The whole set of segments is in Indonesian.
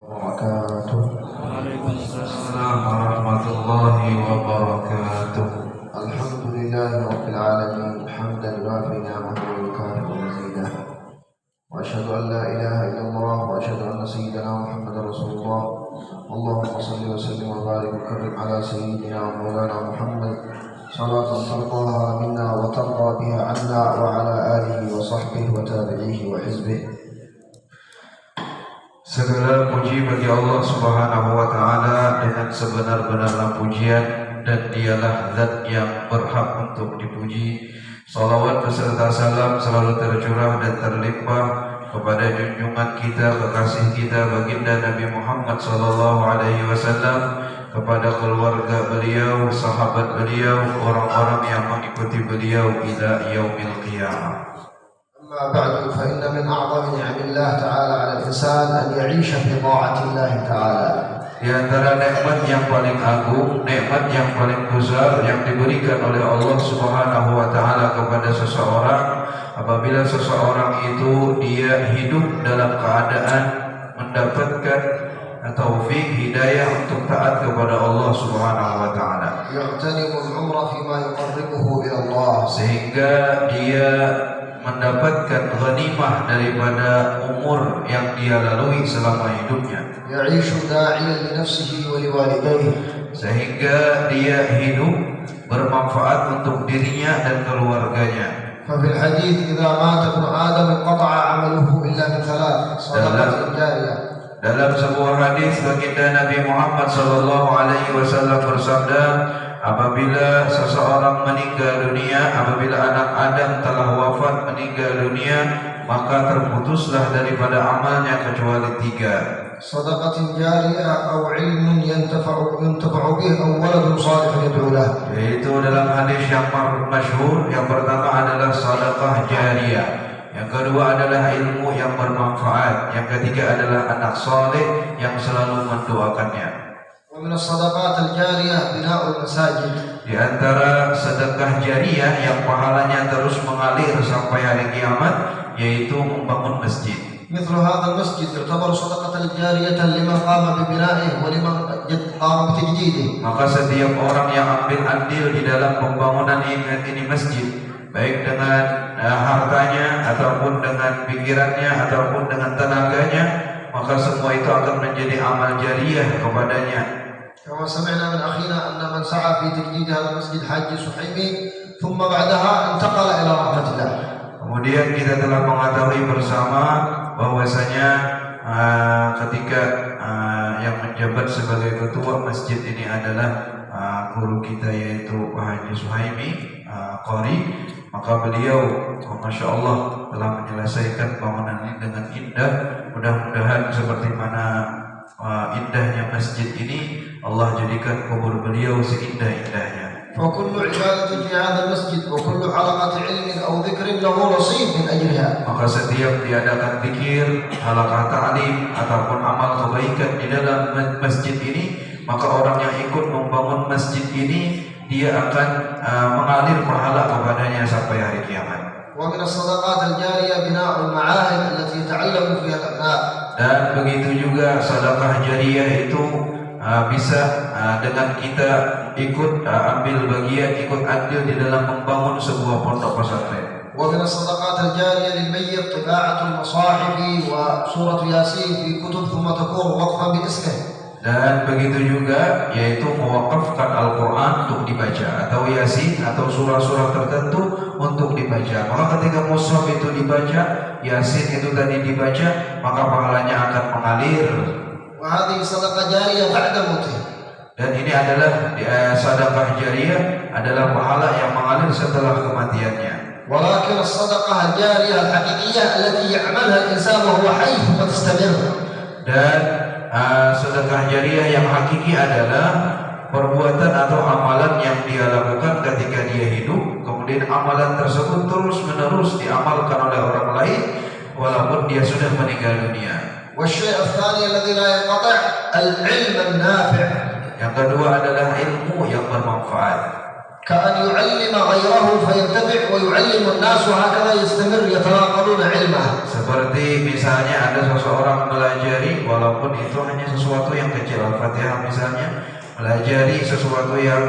Waalaikumsalam warahmatullahi wabarakatuh. Alhamdulillahi rabbil alamin hamdan yuafi ni'amahu wa yukafi'u mazidah. Wa asyhadu an la ilaha illallah wa asyhadu anna sayyidana Muhammadar Rasulullah. Allahumma shalli wa sallim wa barik wa karrim ala sayyidina wa maulana Muhammad salatan tardaha minna wa tarda biha anna wa ala alihi wa sahbihi wa tabi'ihi wa hizbihi. Segala puji bagi Allah Subhanahu wa taala dengan sebenar-benarnya pujian, dan dialah zat yang berhak untuk dipuji. Salawat beserta salam selalu tercurah dan terlimpah kepada junjungan kita, kekasih kita, baginda Nabi Muhammad sallallahu alaihi wasallam, kepada keluarga beliau, sahabat beliau, orang-orang yang mengikuti beliau ila yaumil qiyamah. أما بعد فإن من أعظم نعم الله تعالى على الإنسان أن يعيش في طاعة الله تعالى. Di antara nikmat yang paling agung, nikmat yang paling besar yang diberikan oleh Allah Subhanahu wa taala kepada seseorang, apabila seseorang itu dia hidup dalam keadaan mendapatkan taufik hidayah untuk taat kepada Allah Subhanahu wa taala. Yaqtanimul umra fima yuqarribuhu ila Allah, sehingga dia mendapatkan ghanimah daripada umur yang dia lalui selama hidupnya. Ya'ishu da'iyan li nafsihi wa liwalidayhi, sehingga dia hidup bermanfaat untuk dirinya dan keluarganya. Fa fil hadits idza mata ibnu adam inqata'a 'amaluhu illa min thalath, shadaqatin jariyah. Dalam sebuah hadis baginda Nabi Muhammad sallallahu alaihi wasallam bersabda, apabila seseorang meninggal dunia, apabila anak Adam telah wafat meninggal dunia, maka terputuslah daripada amalnya kecuali 3. Shadaqatin jariyah atau ilmun yantafa'u bihi aw waladun salih yad'u lahu. Yaitu dalam hadis yang masyhur, yang pertama adalah sedekah jariyah, yang kedua adalah ilmu yang bermanfaat, yang ketiga adalah anak saleh yang selalu mendoakannya. ومن الصدقات الجارية بناء المساجد. Di antara sedekah jariyah yang pahalanya terus mengalir sampai hari kiamat, yaitu membangun masjid. مثل هذا المسجد يعتبر صدقة جارية لمن قام ببنائه ولمن قام بتجديده. Maka setiap orang yang ambil andil di dalam pembangunan ini masjid, baik dengan hartanya ataupun dengan pikirannya ataupun dengan tenaganya, maka semua itu akan menjadi amal jariyah kepadanya. كما سمعنا من أخينا أن من سعى في تجديد هذا المسجد حاج سحيمي ثم بعدها انتقل إلى رحمة الله. Kemudian kita telah mengetahui bersama bahwasanya ketika yang menjabat sebagai ketua masjid ini adalah guru kita, yaitu Pak Haji Suhaimi Qori, maka beliau Masya Allah telah menyelesaikan bangunan ini dengan indah. Mudah-mudahan seperti mana indahnya masjid ini, Allah jadikan kubur beliau seindah-indahnya. فكل عبادة في هذا المسجد وكل حلقة علم أو ذكر له نصيب من أجرها. Maka setiap diadakan zikir, halaqah ta'lim ataupun amal kebaikan di dalam masjid ini, maka orang yang ikut membangun masjid ini, dia akan mengalir pahala kepadanya sampai hari kiamat. ومن الصدقات الجارية بناء المعاهد التي يتعلم فيها الأبناء. Dan begitu juga sedekah jariyah itu bisa dengan kita ikut ambil bagian, ikut andil di dalam membangun sebuah pondok pesantren. ومن الصدقات الجارية للميت طباعة المصاحف وسورة ياسين في كتب ثم تكون وقفا باسمه. Dan begitu juga yaitu mewakafkan Al-Quran untuk dibaca, atau Yasin atau surah-surah tertentu untuk dibaca. Maka ketika mushaf itu dibaca, Yasin itu tadi dibaca, maka pahalanya akan mengalir. Dan ini adalah sedekah jariyah, adalah pahala yang mengalir setelah kematiannya. Walakin as-sadaqah al-jariyah al-haqiqiyah allati ya'malha al-insan wa huwa hayy wa tastamir. Dan sedekah jariyah yang hakiki adalah perbuatan atau amalan yang dia lakukan ketika dia hidup, kemudian amalan tersebut terus menerus diamalkan oleh orang lain walaupun dia sudah meninggal dunia. Yang kedua adalah ilmu yang bermanfaat. كأن يعلم غيره فينتفع ويعلم الناس وهكذا يستمر يتناقلون علمه. Seperti misalnya ada seseorang melajari walaupun itu hanya sesuatu yang kecil, Al-Fatihah misalnya, melajari sesuatu yang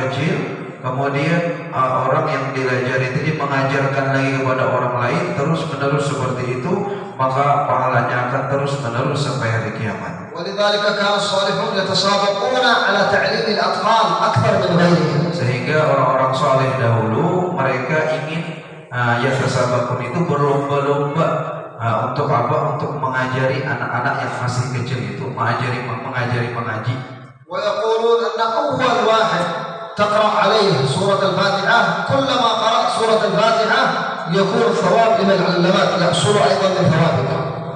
kecil, kemudian orang yang dilajari itu mengajarkan lagi kepada orang lain terus menerus seperti itu, maka pahalanya akan terus menerus sampai hari kiamat. ولذلك كان الصالحون يتسابقون على تعليم الأطفال أكثر من غيرهم. Sehingga orang-orang saleh dahulu mereka ingin yatasabaqun itu berlomba-lomba untuk apa? Untuk mengajari anak-anak yang masih kecil itu, mengajari mengaji. ويقولون أن أول واحد تقرأ عليه سورة الفاتحة كلما قرأت سورة الفاتحة يكون الثواب لمن علمك يحصل أيضا من ثوابك.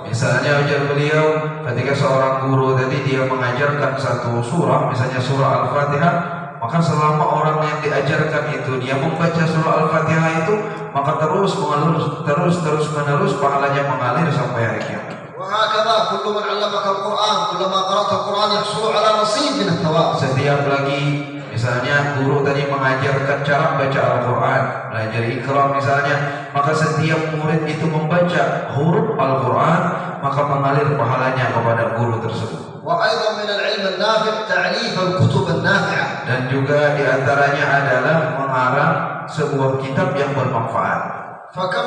Misalnya ujar beliau, ketika seorang guru tadi dia mengajarkan satu surah, misalnya surah Al-Fatihah, maka selama orang yang diajarkan itu dia membaca surah Al-Fatihah itu, maka terus menerus pahalanya mengalir sampai hari kiamat. وهكذا كل من علمك القرآن كلما قرأت القرآن يحصل على نصيب من الثواب. Setiap lagi misalnya guru tadi mengajarkan cara baca Al-Quran, belajar Iqra misalnya, maka setiap murid itu membaca huruf Al-Quran, maka mengalir pahalanya kepada guru tersebut. وأيضا من العلم النافع تعريف الكتب النافعة. Dan juga diantaranya adalah mengarang sebuah kitab yang bermanfaat. فكم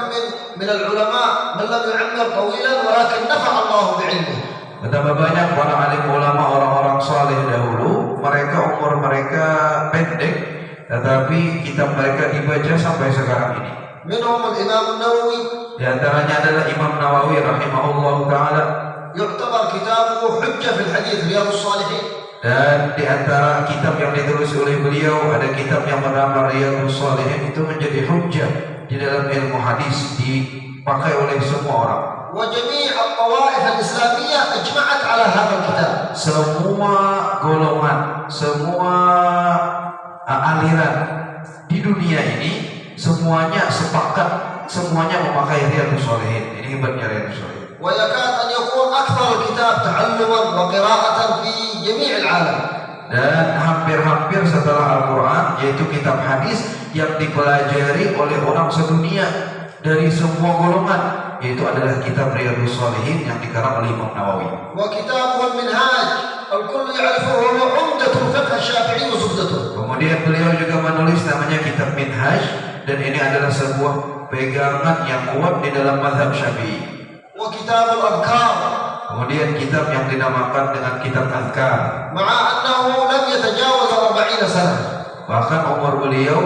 من العلماء من لم يعمر طويلا ولكن نفع الله بعلمه. Betapa banyak para alim ulama, orang-orang saleh dahulu, umur mereka pendek, tetapi kitab mereka dibaca sampai sekarang ini. منهم الإمام النووي. Di antaranya adalah Imam Nawawi rahimahullah taala. يعتبر كتابه حجة في الحديث رياض الصالحين. Dan di antara kitab yang ditulis oleh beliau ada kitab yang bernama Riyadhus Shalihin, itu menjadi hujjah di dalam ilmu hadis, dipakai oleh semua orang. وجميع الطوائف الإسلامية أجمعت على هذا الكتاب. Semua golongan, semua aliran di dunia ini semuanya sepakat, semuanya memakai Riyadhus Shalihin. Ini hebatnya Riyadhus Shalihin. ويكاد أن يكون أكثر الكتاب تعلما وقراءة في جميع العالم. Dan hampir-hampir setelah Al-Quran, yaitu kitab hadis yang dipelajari oleh orang sedunia dari semua golongan, yaitu adalah kitab Riyadhus Shalihin yang dikarang oleh Imam Nawawi. وكتابه المنهاج الكل يعرفه وهو عمدة الفقه الشافعي وزبدته. Kemudian beliau juga menulis namanya kitab Minhaj, dan ini adalah sebuah pegangan yang kuat di dalam mazhab Syafi'i. وكتاب الأذكار. Kemudian kitab yang dinamakan dengan kitab Azkar. مع أنه لم يتجاوز 40 سنة. Bahkan umur beliau,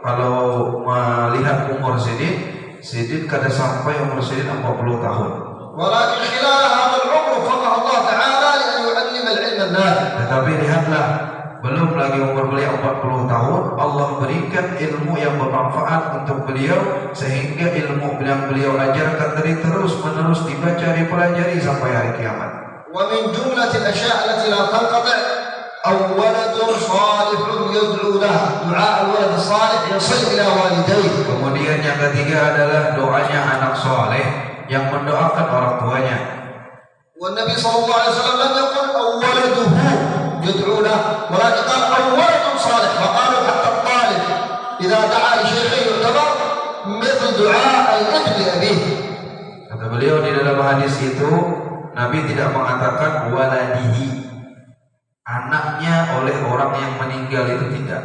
kalau melihat umur Sidin kada sampai umur Sidin 40 tahun. ولكن خلال هذا العمر فقه الله تعالى لأن يعلم العلم النافع. Tetapi lihatlah, belum lagi umur beliau 40 tahun, Allah berikan ilmu yang bermanfaat untuk beliau, sehingga ilmu yang beliau ajarkan dari terus menerus dibaca, dipelajari sampai hari kiamat. ومن جملة الأشياء التي لا تنقطع أو ولد صالح يدعو له. دعاء الولد الصالح يصل إلى والديه. Kemudian yang ketiga adalah doanya anak soleh yang mendoakan orang tuanya. والنبي صلى الله عليه وسلم لم يقل أو ولده يدعو له ولكن قال أو ولد صالح. فقالوا حتى الطالب إذا دعا لشيخه يعتبر مثل دعاء الابن لأبيه. Kata beliau di dalam hadis itu, Nabi tidak mengatakan waladihi, anaknya oleh orang yang meninggal, itu tidak.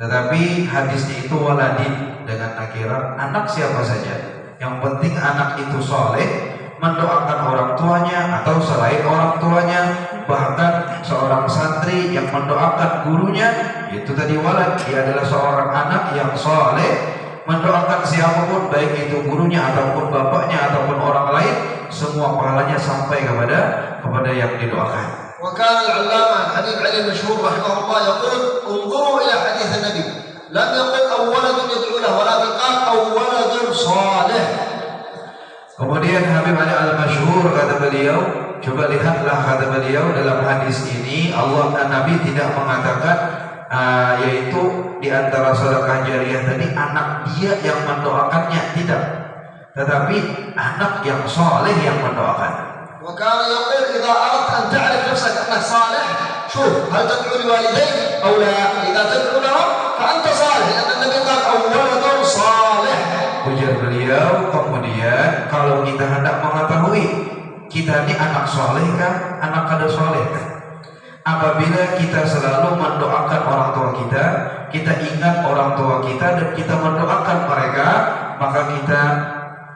Tetapi hadisnya itu waladin dengan nakirah, anak siapa saja. Yang penting anak itu soleh, mendoakan orang tuanya atau selain orang tuanya, bahkan seorang santri yang mendoakan gurunya, itu tadi walad, dia adalah seorang anak yang soleh, mendoakan siapapun, baik itu gurunya ataupun bapaknya ataupun orang lain, semua pahalanya sampai kepada yang didoakan. وكان العلامة الحبيب علي المشهور رحمه الله يقول انظروا إلى حديث النبي لم يقل أو ولد يدعو له ولكن قال أو ولد صالح. Kemudian Habib Ali Al-Masyhur kata beliau, coba lihatlah kata beliau dalam hadis ini, Allah dan Nabi tidak mengatakan yaitu di antara sedekah jariyah tadi anak dia yang mendoakannya, tidak, tetapi anak yang soleh yang mendoakan. وكان يقول إذا أردت أن تعرف نفسك أنك صالح شوف هل تدعو لوالديك أو لا؟ إذا تدعو لهم فأنت صالح لأن النبي قال أو ولد صالح. Ujar beliau, kemudian kalau kita hendak mengetahui kita ini anak soleh kah, anak kada soleh kah? Apabila kita selalu mendoakan orang tua kita, kita ingat orang tua kita dan kita mendoakan mereka, maka kita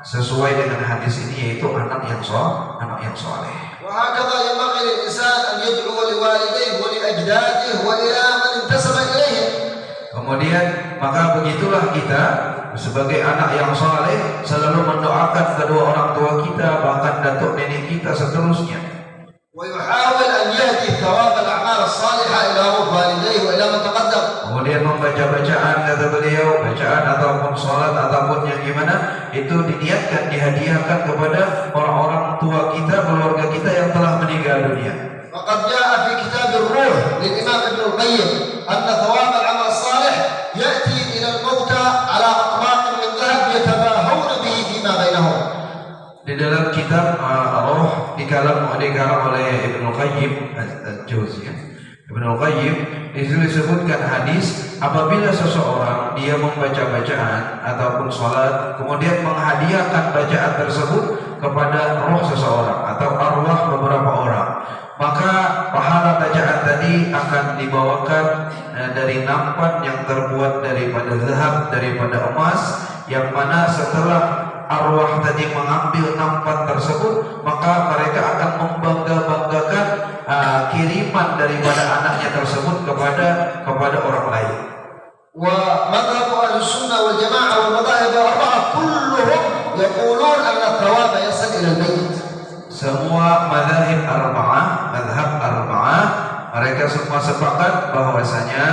sesuai dengan hadis ini yaitu anak yang soleh. وهكذا ينبغي للإنسان أن يدعو لوالديه ولأجداده وإلى من انتسب إليهم. Kemudian maka begitulah kita sebagai anak yang saleh selalu mendoakan kedua orang tua kita, bahkan datuk nenek kita seterusnya. ويحاول أن يهدي ثواب الأعمال الصالحة إلى والديه وإلى من تقدم. Kemudian membaca bacaan kata beliau, bacaan ataupun salat ataupun yang gimana itu diniatkan dihadiahkan kepada orang-orang tua kita, keluarga kita yang telah meninggal dunia. فقد جاء في كتاب الروح للإمام ابن القيم أن ثواب العمل الصالح يأتي إلى الموتى على أطباق من ذهب يتباهون به فيما بينهم. Di dalam kitab Roh dikalam oleh Ibnu Qayyim al-Jauziyah. Ibnu Qayyim disebutkan hadis apabila seseorang dia membaca bacaan ataupun salat kemudian menghadiahkan bacaan tersebut kepada roh seseorang atau arwah beberapa orang, maka pahala bacaan tadi akan dibawakan dari nampan yang terbuat daripada zahab, daripada emas, yang mana setelah arwah tadi mengambil nampan tersebut, maka mereka akan membangga-banggakan kiriman daripada anaknya tersebut kepada orang lain. ومذهب أهل السنة والجماعة والمذاهب الأربعة كلهم يقولون أن الثواب يصل إلى الميت. Semua mazhab arba'ah mereka semua sepakat bahwasanya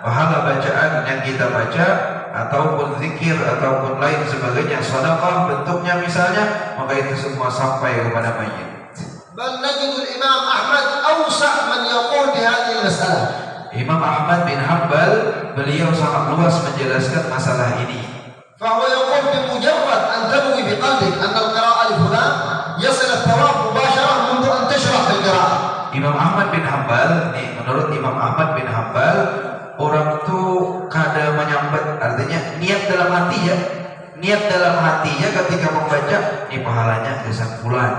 pahala bacaan yang kita baca ataupun zikir ataupun lain sebagainya, sedekah bentuknya misalnya, maka itu semua sampai kepada mayit. بل نجد الإمام أحمد أوسع من يقول بهذه المسألة. Imam Ahmad bin Hanbal beliau sangat luas menjelaskan masalah ini. فهو يقول بمجرد أن تنوي بقلبك أن القراءة لفلان يصل الثواب مباشرة منذ أن تشرح في القراءة. Imam Ahmad bin Hanbal, menurut Imam Ahmad bin Hanbal, orang itu kada menyambat, artinya niat dalam hati ya, niat dalam hatinya ketika membaca ini pahalanya kesan bulan,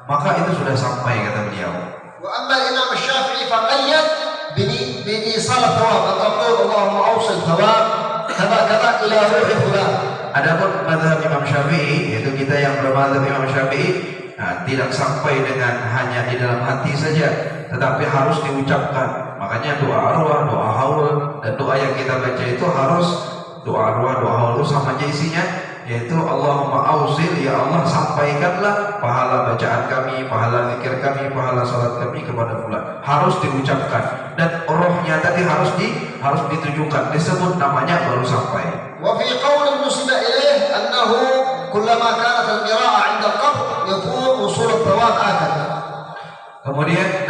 maka itu sudah sampai kata beliau. وأما الإمام الشافعي فقيد بإيصال الثواب فتقول اللهم أوصل ثواب كذا كذا إلى روح فلان. Adapun mazhab Imam Syafi'i, yaitu kita yang bermazhab Imam Syafi'i, tidak sampai dengan hanya di dalam hati saja, tetapi harus diucapkan. Makanya doa arwah, doa haul, dan doa yang kita baca itu harus doa arwah, doa haul itu sama aja isinya, yaitu Allahumma ausil, ya Allah sampaikanlah pahala bacaan kami, pahala zikir kami, pahala salat kami kepada fulan. Harus diucapkan dan rohnya tadi harus ditujukan, disebut namanya baru sampai. وفي قول نسب إليه أنه كلما كانت القراءة عند القبر يكون وصول الثواب آكد. Kemudian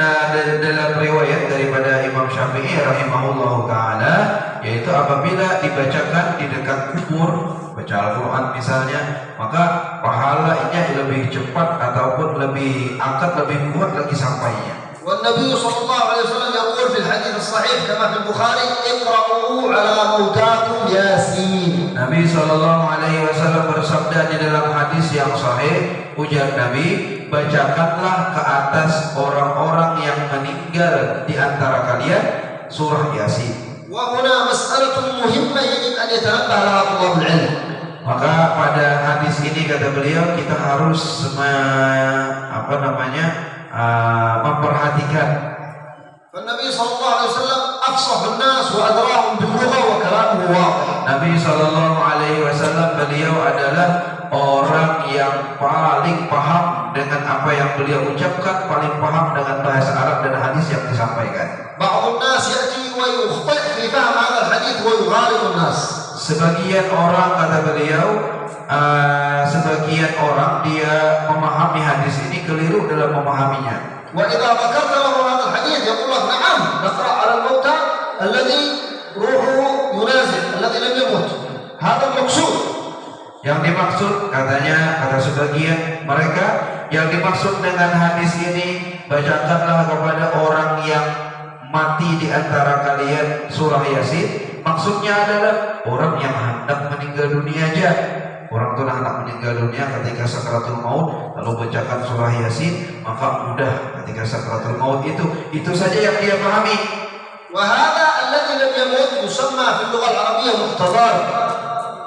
dalam riwayat daripada Imam Syafi'i rahimahullahu taala, yaitu apabila dibacakan di dekat kubur, baca Al-Quran misalnya, maka pahalanya lebih cepat ataupun lebih angkat, lebih kuat lagi sampainya. والنبي صلى الله عليه وسلم يقول في الحديث الصحيح كما في البخاري اقرأوا على موتاكم ياسين. Nabi sallallahu alaihi wasallam bersabda di dalam hadis yang sahih, ujar Nabi, bacakanlah ke atas orang-orang yang meninggal di antara kalian surah Yasin. وهنا مسألة مهمة يجب أن يتنبه لها طلاب العلم. Maka pada hadis ini kata beliau kita harus memperhatikan. Nabi sallallahu alaihi wasallam afsahun nas wa adrahum bil lugha wa kalamuhu wadih. Nabi sallallahu alaihi wasallam beliau adalah orang yang paling paham dengan apa yang beliau ucapkan, paling paham dengan bahasa Arab dan hadis yang disampaikan. Ba'dun nas ya'ti wa yukhti' fi fahm hadha al-hadith wa yughalibu an-nas. Sebagian orang kata beliau, sebagian orang dia memahami hadis ini keliru dalam memahaminya. وإذا ذكرت له هذا الحديث يقول لك نعم نقرأ على الموتى الذي روحه ينازل الذي لم يمت هذا المقصود. Yang dimaksud katanya, kata sebagian mereka, yang dimaksud dengan hadis ini bacakanlah kepada orang yang mati di antara kalian surah Yasin, maksudnya adalah orang yang hendak meninggal dunia aja. Orang itu hendak meninggal dunia ketika sakaratul maut, lalu bacakan surah Yasin, maka mudah ketika sakaratul maut itu saja yang dia pahami. وهذا الذي لم يمت يسمى في اللغة العربية محتضر.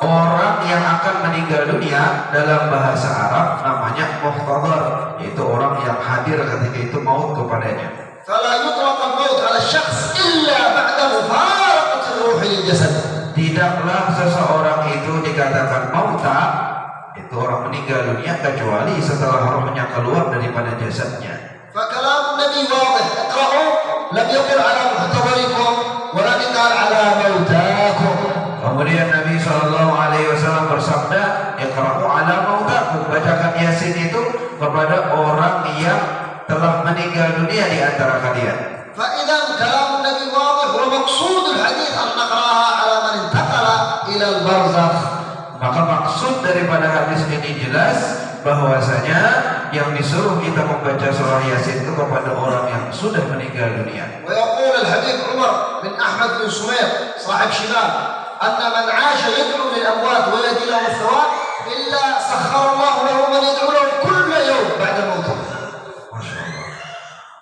Orang yang akan meninggal dunia dalam bahasa Arab namanya muhtadar, yaitu orang yang hadir ketika itu maut kepadanya. فلا يطلق الموت على الشخص إلا بعد مفارقة الروح للجسد. Tidaklah seseorang itu dikatakan mauta, itu orang meninggal dunia, kecuali setelah rohnya keluar daripada jasadnya. فكلام النبي واضح، اقرأوا لم يقل على محتضركم ولكن قال على موتاكم. Kemudian Nabi SAW bersabda, iqra'u ala mautakum, bacakan Yasin itu kepada orang yang telah meninggal dunia di antara kalian. فإذا كلام النبي واضح ومقصود الحديث أن نقرأها على من انتقل إلى البرزخ. Maka maksud daripada hadis ini jelas bahwasanya yang disuruh kita membaca surah Yasin itu kepada orang yang sudah meninggal dunia. ويقول الحبيب عمر بن أحمد بن سمير صاحب شمال أن من عاش يدعو للأموات ويهدي لهم الثواب إلا سخر الله له من يدعو له كل يوم بعد موته.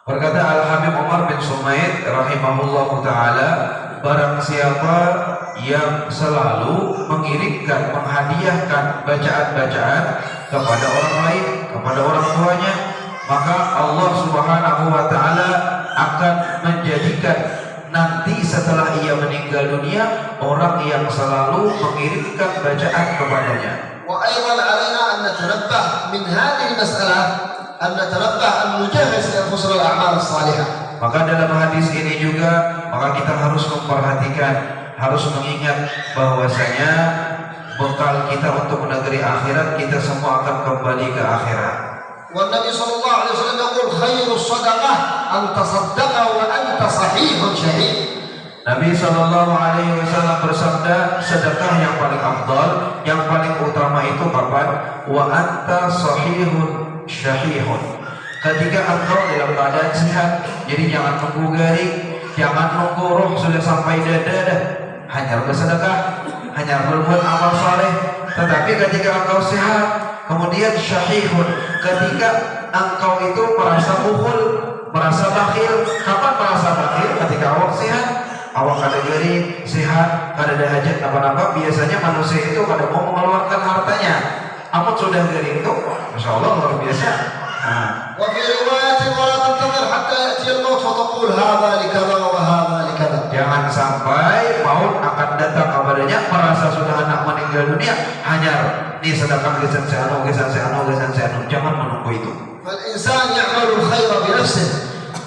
Berkata Al-Habib Umar bin Sumaid rahimahullahu ta'ala, barang siapa yang selalu mengirimkan, menghadiahkan bacaan-bacaan kepada orang lain, kepada orang tuanya, maka Allah subhanahu wa ta'ala akan menjadikan nanti setelah ia meninggal dunia orang yang selalu mengirimkan bacaan kepadanya. وأيضا علينا أن نتنبه من هذه المسألة أن نتنبه أن نجهز لأنفسنا الأعمال الصالحة. Maka dalam hadis ini juga maka kita harus memperhatikan, harus mengingat bahwasanya bekal kita untuk negeri akhirat, kita semua akan kembali ke akhirat. والنبي صلى الله عليه وسلم يقول خير الصدقة أن تصدق وأنت صحيح شهيد. Nabi Shallallahu Alaihi Wasallam bersabda, sedekah yang paling afdal, yang paling utama itu kapan? Wa anta sahihun syahihun. Ketika engkau dalam keadaan sehat. Jadi jangan nunggu garing, jangan nunggu roh sudah sampai dada, hanya bersedekah, hanya berbuat amal saleh. Tetapi ketika engkau sehat, kemudian syahihun, ketika engkau itu merasa bukhul, merasa bakhil. Kapan merasa bakhil? Ketika awak sehat, awak kada garing, sehat, kada ada hajat apa-apa. Biasanya manusia itu kada mau mengeluarkan hartanya. Amun sudah garing itu, masya Allah luar biasa. وفي رواية ولا تنتظر حتى يأتي الموت فتقول هذا لكذا وهذا لكذا. Jangan sampai maut akan datang kepadanya merasa sudah anak meninggal dunia, hanya ini sedangkan gesan seano. Jangan menunggu itu. فالإنسان يعمل الخير بنفسه.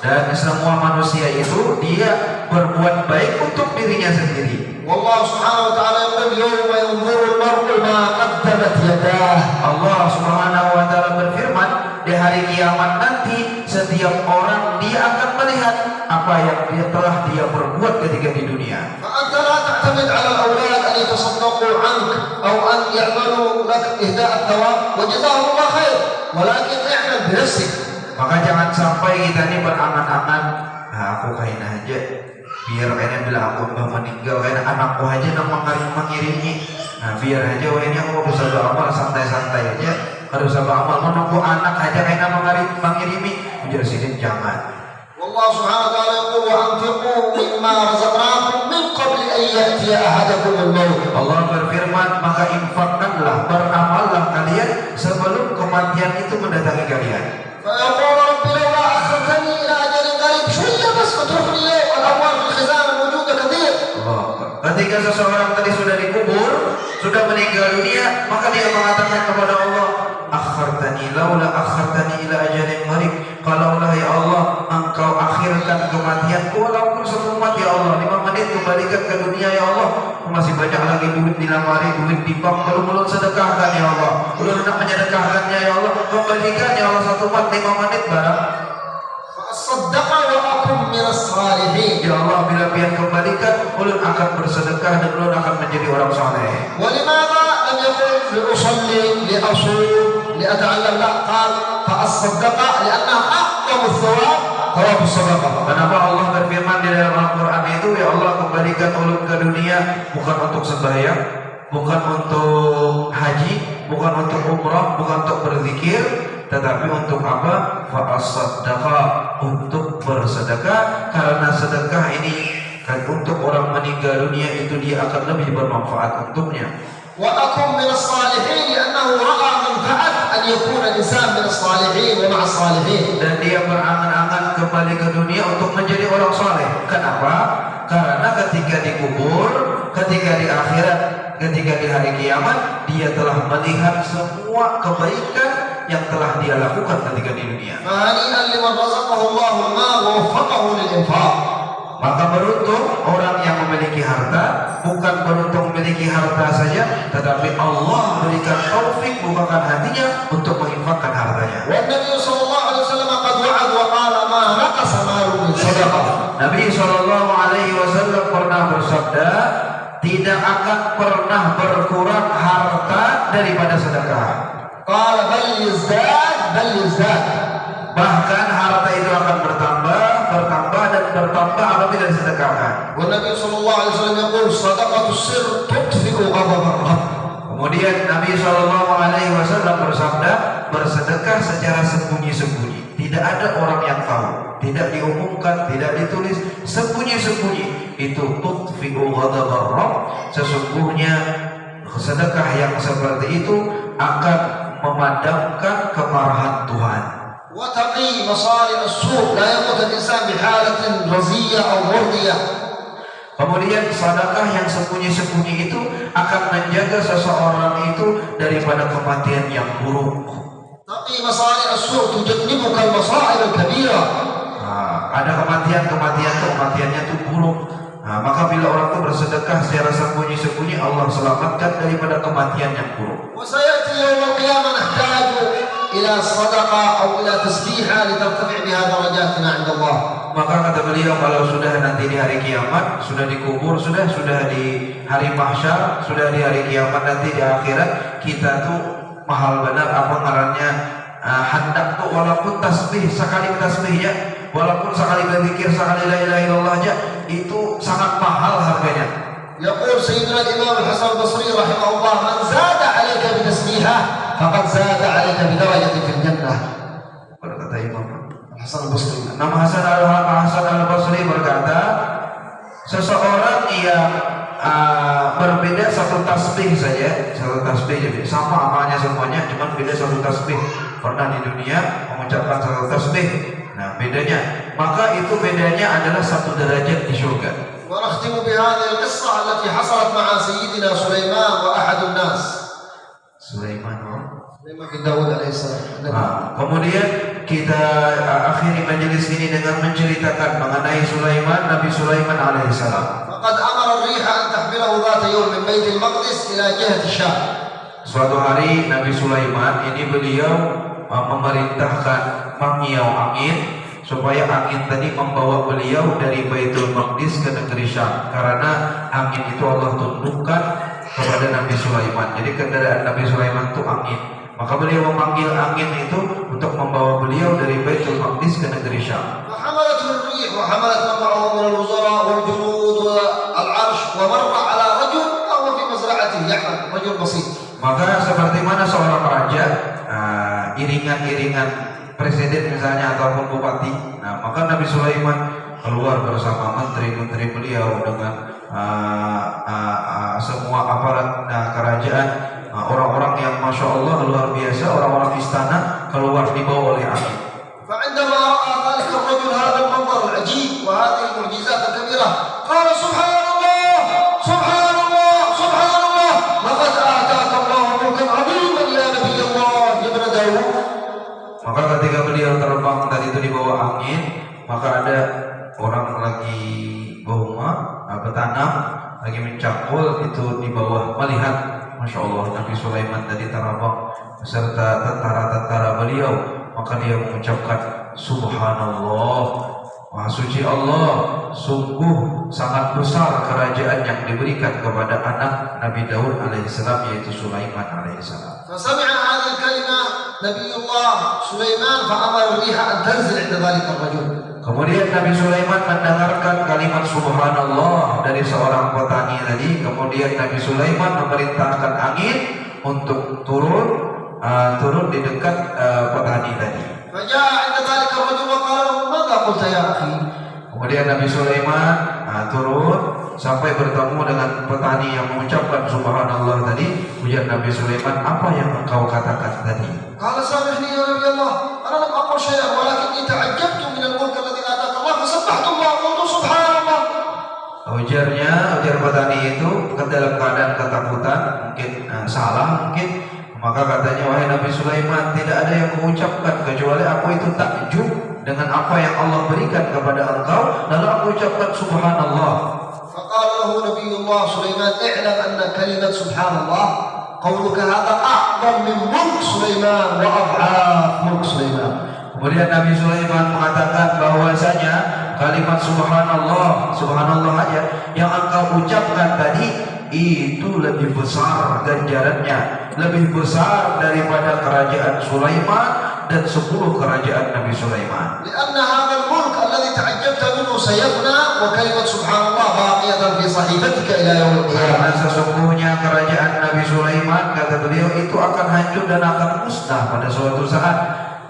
Dan semua manusia itu dia berbuat baik untuk dirinya sendiri. والله سبحانه وتعالى يقول يوم ينظر المرء ما قدمت يداه. Allah subhanahu wa ta'ala berfirman, di hari kiamat nanti setiap orang dia akan melihat apa yang telah dia perbuat ketika di dunia. فأنت لا تعتمد على الأولاد أن يتصدقوا عنك أو أن يعملوا لك إهداء الثواب وجزاهم الله خير، ولكن اعمل بنفسك. Maka jangan sampai kita ini berangan-angan, aku kain aja, biar kayaknya bila aku meninggal, kayaknya anakku aja yang mengirimi. Nah biar aja kayaknya aku bisa beramal santai-santai aja, harus beramal menunggu anak aja kayaknya mengirimi. Menjadi sini jangan. والله سبحانه وتعالى يقول وأنفقوا مما رزقناكم من قبل أن يأتي أحدكم الموت. Allah berfirman, maka infakkanlah, beramallah kalian sebelum kematian itu mendatangi kalian. فيقول رب لولا أخرتني إلى أجل قريب شوية بس اتركني ليه والأموال في الخزانة موجودة كثير. Ketika seseorang tadi sudah dikubur, sudah meninggal dunia, maka dia mengatakan kepada Allah, laula akhartani ila ajalin qarib. Kalaulah ya Allah engkau akhirkan kematianku walaupun satu menit ya Allah, 5 menit kembalikan ke dunia ya Allah. Masih banyak lagi duit di lemari, duit di bank, belum sedekahkan ya Allah. Belum hendak menyedekahkannya ya Allah, kembalikan ya Allah 1 menit 5 menit barang. Saddaqa wa akum minas salihin. Ya Allah, bila pian kembalikan, ulun akan bersedekah dan ulun akan menjadi orang saleh. Walimada lam yaqul li usalli li asum li ata'allam, la qal fa as-saddaqa li'annaha a'zamu thawab ثواب الصدقة. Kenapa Allah berfirman di dalam Al-Quran itu, ya Allah kembalikan ulun ke dunia bukan untuk sembahyang, bukan untuk haji, bukan untuk umrah, bukan untuk berzikir, tetapi untuk apa? Fa'as-sadaqah, untuk bersedekah, karena sedekah ini kan untuk orang meninggal dunia itu dia akan lebih bermanfaat untuknya. وأكن من الصالحين لأنه رأى منفعة أن يكون الإنسان من الصالحين ومع الصالحين. Dan dia berangan-angan kembali ke dunia untuk menjadi orang saleh. Kenapa? Karena ketika dikubur, ketika di akhirat, ketika di hari kiamat, dia telah melihat semua kebaikan yang telah dia lakukan ketika di dunia. فهنيئا لمن رزقه الله المال ووفقه للإنفاق. Maka beruntung orang yang memiliki harta, bukan beruntung memiliki harta saja, tetapi Allah berikan taufik, bukakan hatinya untuk menginfakkan hartanya. والنبي صلى الله عليه وسلم قد وعد وقال ما نقص مال من صدقة. Nabi SAW pernah bersabda, tidak akan pernah berkurang harta daripada sedekah. قال بل يزداد. Bahkan harta itu akan bertambah apabila disedekahkan. والنبي صلى الله عليه وسلم يقول صدقة السر تطفئ غضب الرب. Kemudian Nabi SAW bersabda, bersedekah secara sembunyi-sembunyi. Tidak ada orang yang tahu, tidak diumumkan, tidak ditulis, sembunyi-sembunyi. Itu tutfi'u ghadabar rabb. Sesungguhnya sedekah yang seperti itu akan memadamkan kemarahan Tuhan. وتقي مصارع السوء لا يموت الإنسان بحالة رزية أو مرضية. Kemudian sedekah yang sembunyi-sembunyi itu akan menjaga seseorang itu daripada kematian yang buruk. تقي مصارع السوء تجنبك المصائب الكبيرة. Ada kematiannya itu buruk. Maka bila orang itu bersedekah secara sembunyi-sembunyi, Allah selamatkan daripada kematian yang buruk. وسيأتي يوم القيامة نحتاج إلى صدقة أو إلى تسبيحة لترتفع بها درجاتنا عند الله. Maka kata beliau, kalau sudah nanti di hari kiamat, sudah dikubur, sudah di hari mahsyar, sudah di hari kiamat, nanti di akhirat, kita tuh mahal benar apa ngarannya, hendak tuh walaupun tasbih sekali tasbih ya, walaupun sekali berzikir sekali la ilaha illallah aja, itu sangat mahal harganya. يقول سيدنا الإمام الحسن البصري رحمه الله من زاد عليك بتسبيحة فقد زاد عليك بدرجة في الجنة. Berkata Imam Hasan al-Basri. Imam Hasan al-Basri berkata, seseorang yang berbeda satu tasbih saja, sama amalnya semuanya, cuma beda satu tasbih. Pernah di dunia mengucapkan satu tasbih, nah bedanya, maka itu bedanya adalah satu derajat di surga. ونختم بهذه القصة التي حصلت مع سيدنا سليمان وأحد الناس. Sulaiman bin Daud alaihissalam. Kemudian kita akhiri majelis ini dengan menceritakan mengenai Sulaiman, Nabi Sulaiman alaihissalam. فقد أمر الريح أن تحمله ذات يوم من بيت المقدس إلى جهة الشام. Suatu hari Nabi Sulaiman ini beliau memerintahkan mengiau angin supaya angin tadi membawa beliau dari Baitul Maqdis ke negeri Syam, karena angin itu Allah tundukkan kepada Nabi Sulaiman. Jadi kendaraan Nabi Sulaiman itu angin. Maka beliau memanggil angin itu untuk membawa beliau dari Baitul Maqdis ke negeri Syam. فحملته الريح وحملت من معه من الوزراء والجنود والعرش ومر على رجل وهو في مزرعته يعمل رجل بسيط. Maka seperti mana seorang raja, iringan-iringan presiden misalnya ataupun bupati, nah maka Nabi Sulaiman keluar bersama menteri-menteri beliau dengan semua aparat kerajaan, orang-orang yang masya Allah luar biasa, orang-orang istana keluar dibawa oleh angin. فعندما رأى ذلك الرجل هذا المنظر العجيب وهذه المعجزات الكبيرة قال سبحان الله سبحان الله سبحان الله لقد آتاك الله ملكا عظيما يا نبي الله يا ابن داود. Maka ketika beliau terbang tadi itu di bawah angin, maka ada orang lagi boma, bertanam, lagi mencakul itu di bawah, melihat, masya Allah Nabi Sulaiman tadi terbang beserta tentara-tentara beliau, maka dia mengucapkan Subhanallah, Maha suci Allah, sungguh sangat besar kerajaan yang diberikan kepada anak Nabi Daud alaihissalam, yaitu Sulaiman alaihissalam. فسمع هذه الكلمة نبي الله سليمان فأمر الريح أن تنزل عند ذلك الرجل. Kemudian Nabi Sulaiman mendengarkan kalimat subhanallah dari seorang petani tadi. Kemudian Nabi Sulaiman memerintahkan angin untuk turun di dekat petani tadi. فجاء عند ذلك الرجل وقال له ماذا قلت يا أخي؟ Kemudian Nabi Sulaiman turun sampai bertemu dengan petani yang mengucapkan subhanallah tadi. Kemudian Nabi Sulaiman, apa yang engkau katakan tadi? قال سامحني يا نبي الله أنا لم أقل شيئا ولكني تعجبت من الملك الذي آتاك الله فسبحت الله وقلت سبحان الله. Ujar petani itu dalam keadaan ketakutan, mungkin salah mungkin. Maka katanya, wahai Nabi Sulaiman, tidak ada yang mengucapkan kecuali aku itu takjub dengan apa yang Allah berikan kepada engkau, lalu aku ucapkan subhanallah. فقال له نبي الله سليمان اعلم أن كلمة سبحان الله قولك هذا أعظم من ملك سليمان وأضعاف ملك سليمان. Kemudian Nabi Sulaiman mengatakan bahwasanya kalimat subhanallah aja yang engkau ucapkan tadi itu lebih besar ganjarannya, lebih besar daripada kerajaan Sulaiman dan 10 kerajaan Nabi Sulaiman. لأن هذا الملك الذي تعجبت منه سيفنى وكلمة سبحان الله باقية في صحيفتك إلى يوم القيامة. Karena sesungguhnya kerajaan Nabi Sulaiman, kata beliau, itu akan hancur dan akan musnah pada suatu saat.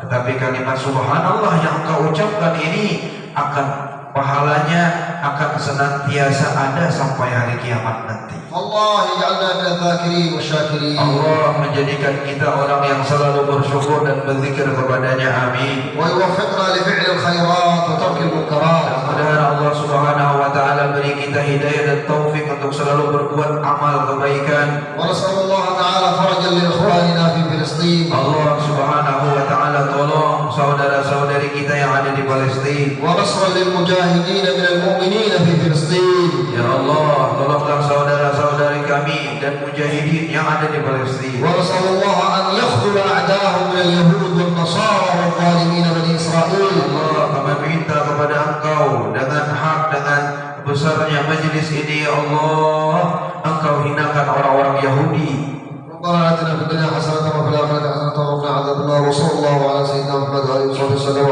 Tetapi kalimat subhanallah yang engkau ucapkan ini akan pahalanya akan senantiasa ada sampai hari kiamat nanti. Allah yaj'alna min adh-dhakirin wasyakirin. Allah menjadikan kita orang yang selalu bersyukur dan berzikir kepadanya. Amin. Wa yuwaffiqna li fi'li al-khairat wa tarki al-munkarat. Mudah-mudahan Allah Subhanahu wa taala beri kita hidayah dan taufik untuk selalu berbuat amal kebaikan. Wa nas'alullah ta'ala farajan li ikhwanina fi Filistin. Allah Subhanahu wa taala tolong saudara-saudari kita yang ada di Palestina. Wa nasran lil mujahidin min al-mu'minin fi Filistin. Ya Allah, tolonglah saudara-saudari kami dan mujahidin yang ada di Palestina. Wa nas'alullah an yakhdhula a'dahum min al-yahud wal nasara wal zalimin bani Israil. Allah, kami minta kepada Engkau dengan hak, dengan besarnya majlis ini, ya Allah, Engkau hinakan orang-orang Yahudi. ربنا آتنا في الدنيا حسنة وفي الآخرة حسنة وقنا عذاب النار وصلى الله على سيدنا محمد وآله وصحبه وسلم